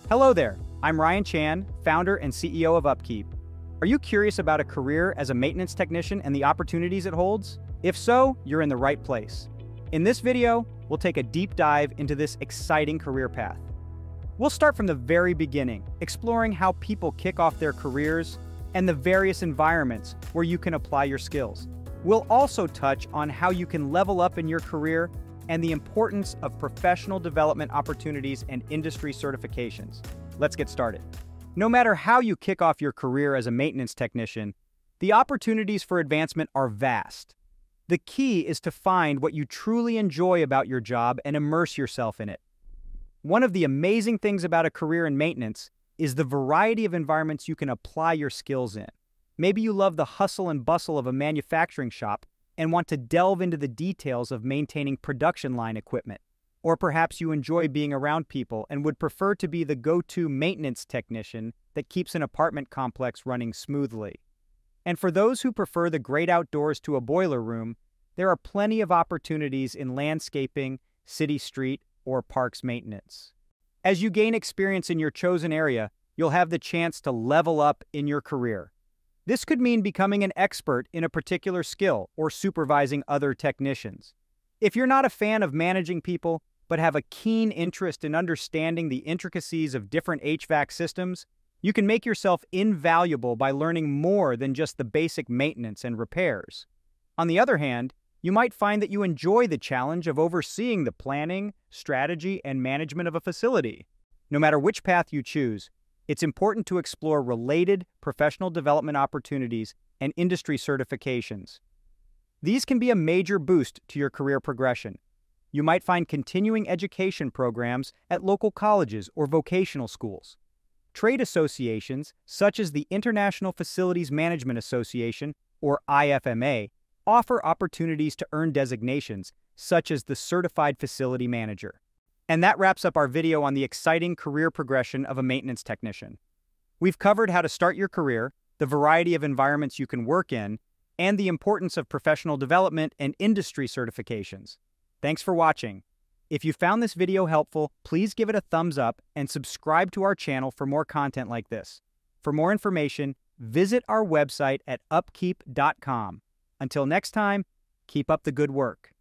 Hello there, I'm Ryan Chan, founder and CEO of UpKeep. Are you curious about a career as a maintenance technician and the opportunities it holds? If so, you're in the right place. In this video, we'll take a deep dive into this exciting career path. We'll start from the very beginning, exploring how people kick off their careers and the various environments where you can apply your skills. We'll also touch on how you can level up in your career and the importance of professional development opportunities and industry certifications. Let's get started. No matter how you kick off your career as a maintenance technician, the opportunities for advancement are vast. The key is to find what you truly enjoy about your job and immerse yourself in it. One of the amazing things about a career in maintenance is the variety of environments you can apply your skills in. Maybe you love the hustle and bustle of a manufacturing shop and want to delve into the details of maintaining production line equipment. Or perhaps you enjoy being around people and would prefer to be the go-to maintenance technician that keeps an apartment complex running smoothly. And for those who prefer the great outdoors to a boiler room, there are plenty of opportunities in landscaping, city street, or parks maintenance. As you gain experience in your chosen area, you'll have the chance to level up in your career. This could mean becoming an expert in a particular skill or supervising other technicians. If you're not a fan of managing people, but have a keen interest in understanding the intricacies of different HVAC systems, you can make yourself invaluable by learning more than just the basic maintenance and repairs. On the other hand, you might find that you enjoy the challenge of overseeing the planning, strategy, and management of a facility. No matter which path you choose, it's important to explore related professional development opportunities and industry certifications. These can be a major boost to your career progression. You might find continuing education programs at local colleges or vocational schools. Trade associations, such as the International Facilities Management Association, or IFMA, offer opportunities to earn designations, such as the Certified Facility Manager. And that wraps up our video on the exciting career progression of a maintenance technician. We've covered how to start your career, the variety of environments you can work in, and the importance of professional development and industry certifications. Thanks for watching. If you found this video helpful, please give it a thumbs up and subscribe to our channel for more content like this. For more information, visit our website at upkeep.com. Until next time, keep up the good work.